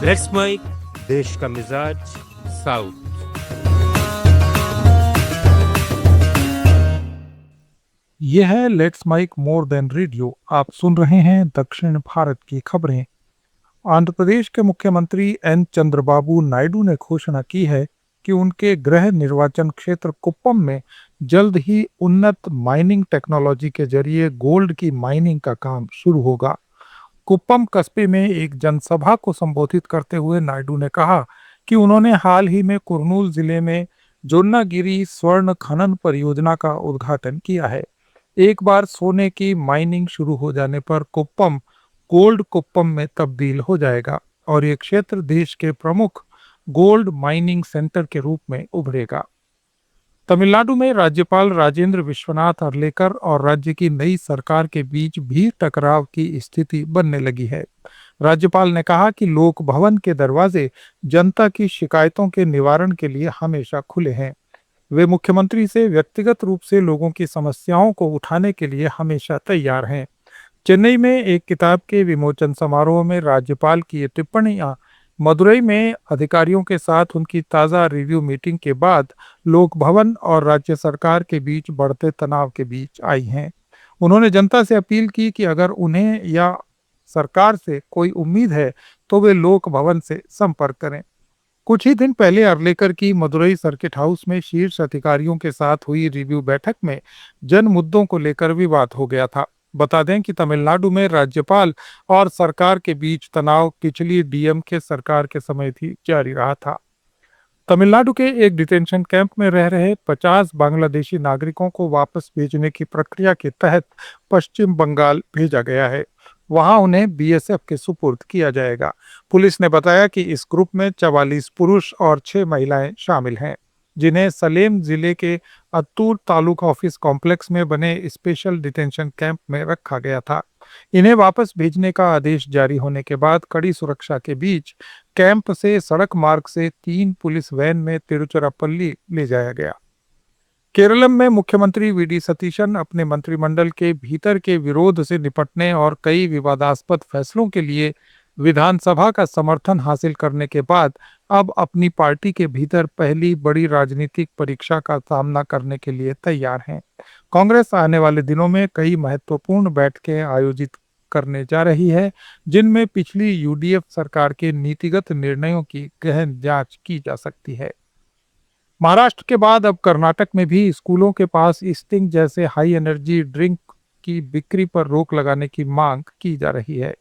Let's mic देश का मिजाज साउथ। यह है let's mic more than radio. आप सुन रहे हैं दक्षिण भारत की खबरें। आंध्र प्रदेश के मुख्यमंत्री एन चंद्रबाबू नायडू ने घोषणा की है कि उनके गृह निर्वाचन क्षेत्र कुप्पम में जल्द ही उन्नत माइनिंग टेक्नोलॉजी के जरिए गोल्ड की माइनिंग का काम शुरू होगा। कुप्पम कस्बे में एक जनसभा को संबोधित करते हुए नायडू ने कहा कि उन्होंने हाल ही में कुर्नूल जिले में जोन्नागिरी स्वर्ण खनन परियोजना का उद्घाटन किया है। एक बार सोने की माइनिंग शुरू हो जाने पर कुप्पम गोल्ड कुप्पम में तब्दील हो जाएगा और ये क्षेत्र देश के प्रमुख गोल्ड माइनिंग सेंटर के रूप में उभरेगा। तमिलनाडु में राज्यपाल राजेंद्र विश्वनाथ अर्लेकर और राज्य की नई सरकार के बीच भी टकराव की स्थिति बनने लगी है। राज्यपाल ने कहा कि लोक भवन के दरवाजे जनता की शिकायतों के निवारण के लिए हमेशा खुले हैं। वे मुख्यमंत्री से व्यक्तिगत रूप से लोगों की समस्याओं को उठाने के लिए हमेशा तैयार हैं। चेन्नई में एक किताब के विमोचन समारोह में राज्यपाल की ये टिप्पणियां मदुरई में अधिकारियों के साथ उनकी ताज़ा रिव्यू मीटिंग के बाद लोक भवन और राज्य सरकार के बीच बढ़ते तनाव के बीच आई हैं। उन्होंने जनता से अपील की कि अगर उन्हें या सरकार से कोई उम्मीद है तो वे लोक भवन से संपर्क करें। कुछ ही दिन पहले अर्लेकर की मदुरई सर्किट हाउस में शीर्ष अधिकारियों के साथ हुई रिव्यू बैठक में जन मुद्दों को लेकर विवाद हो गया था। बता दें कि तमिलनाडु में राज्यपाल और सरकार के बीच तनाव पिछली डीएमके सरकार के समय भी जारी रहा था। तमिलनाडु के एक डिटेंशन कैंप में रह रहे 50 बांग्लादेशी नागरिकों को वापस भेजने की प्रक्रिया के तहत पश्चिम बंगाल भेजा गया है। वहां उन्हें बीएसएफ के सुपुर्द किया जाएगा। पुलिस ने बताया कि इस ग्रुप में 44 पुरुष और 6 महिलाएं शामिल हैं, जिन्हें सलेम जिले के अत्तूर तालुक ऑफिस कॉम्प्लेक्स में बने स्पेशल डिटेंशन कैंप में रखा गया था। इन्हें वापस भेजने का आदेश जारी होने के बाद कड़ी सुरक्षा के बीच कैंप से सड़क मार्ग से 3 पुलिस वैन में तिरुचिरापल्ली ले जाया गया। केरलम में मुख्यमंत्री वीडी सतीशन अपने मंत्रिमंडल के भीतर के विरोध से निपटने और कई विवादास्पद फैसलों के लिए विधानसभा का समर्थन हासिल करने के बाद अब अपनी पार्टी के भीतर पहली बड़ी राजनीतिक परीक्षा का सामना करने के लिए तैयार हैं। कांग्रेस आने वाले दिनों में कई महत्वपूर्ण बैठकें आयोजित करने जा रही है, जिनमें पिछली यूडीएफ सरकार के नीतिगत निर्णयों की गहन जांच की जा सकती है। महाराष्ट्र के बाद अब कर्नाटक में भी स्कूलों के पास स्टिंग जैसे हाई एनर्जी ड्रिंक की बिक्री पर रोक लगाने की मांग की जा रही है।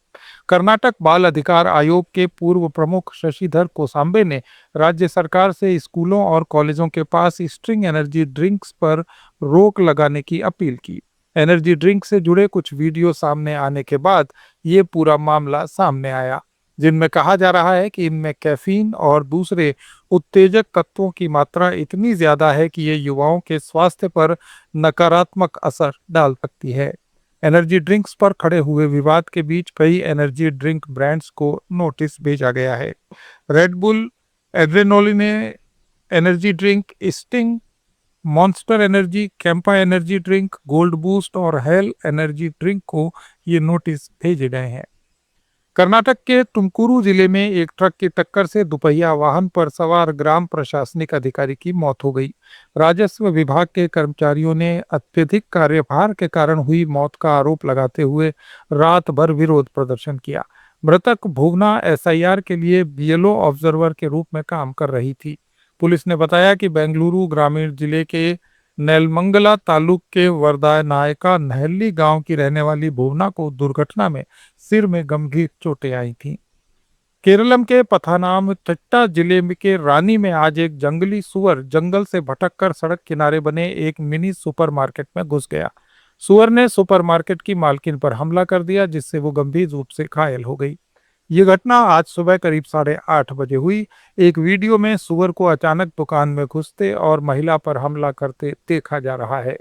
कर्नाटक बाल अधिकार आयोग के पूर्व प्रमुख शशिधर कोसांबे ने राज्य सरकार से स्कूलों और कॉलेजों के पास स्ट्रिंग एनर्जी ड्रिंक्स पर रोक लगाने की अपील की। एनर्जी ड्रिंक से जुड़े कुछ वीडियो सामने आने के बाद ये पूरा मामला सामने आया, जिनमें कहा जा रहा है कि इनमें कैफीन और दूसरे उत्तेजक तत्वों की मात्रा इतनी ज्यादा है कि ये युवाओं के स्वास्थ्य पर नकारात्मक असर डाल सकती है। एनर्जी ड्रिंक्स पर खड़े हुए विवाद के बीच कई एनर्जी ड्रिंक ब्रांड्स को नोटिस भेजा गया है। Red Bull, Adrenaline energy drink, Sting, Monster energy, Campa energy drink, Gold Boost और हेल एनर्जी ड्रिंक को ये नोटिस भेजे गए हैं। कर्नाटक के तुमकुरू जिले में एक ट्रक की टक्कर से दुपहिया वाहन पर सवार ग्राम प्रशासनिक अधिकारी की मौत हो गई। राजस्व विभाग के कर्मचारियों ने अत्यधिक कार्यभार के कारण हुई मौत का आरोप लगाते हुए रात भर विरोध प्रदर्शन किया। मृतक भुवना एसआईआर के लिए बीएलओ ऑब्जर्वर के रूप में काम कर रही थी। पुलिस ने बताया कि बेंगलुरु ग्रामीण जिले के नेलमंगला तालुक के वरदानायका नहल्ली गांव की रहने वाली भुवना को दुर्घटना में सिर में गंभीर चोटें आई थीं। केरलम के पथानामथिट्टा जिले के रानी में आज एक जंगली सुअर जंगल से भटककर सड़क किनारे बने एक मिनी सुपरमार्केट में घुस गया। सुअर ने सुपरमार्केट की मालकिन पर हमला कर दिया, जिससे वो गंभीर रूप से घायल हो गई। ये घटना आज सुबह करीब 8:30 बजे हुई। एक वीडियो में सुअर को अचानक दुकान में घुसते और महिला पर हमला करते देखा जा रहा है।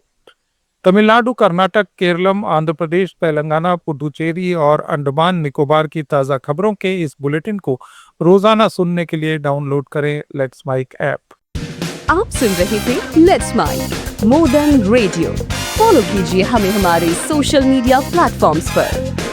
तमिलनाडु, कर्नाटक, केरलम, आंध्र प्रदेश, तेलंगाना, पुडुचेरी और अंडमान निकोबार की ताज़ा खबरों के इस बुलेटिन को रोजाना सुनने के लिए डाउनलोड करें लेट्स माइक ऐप। आप सुन रहे थे let's mic more than radio. Follow कीजिए हमें हमारे सोशल मीडिया प्लेटफॉर्म्स पर।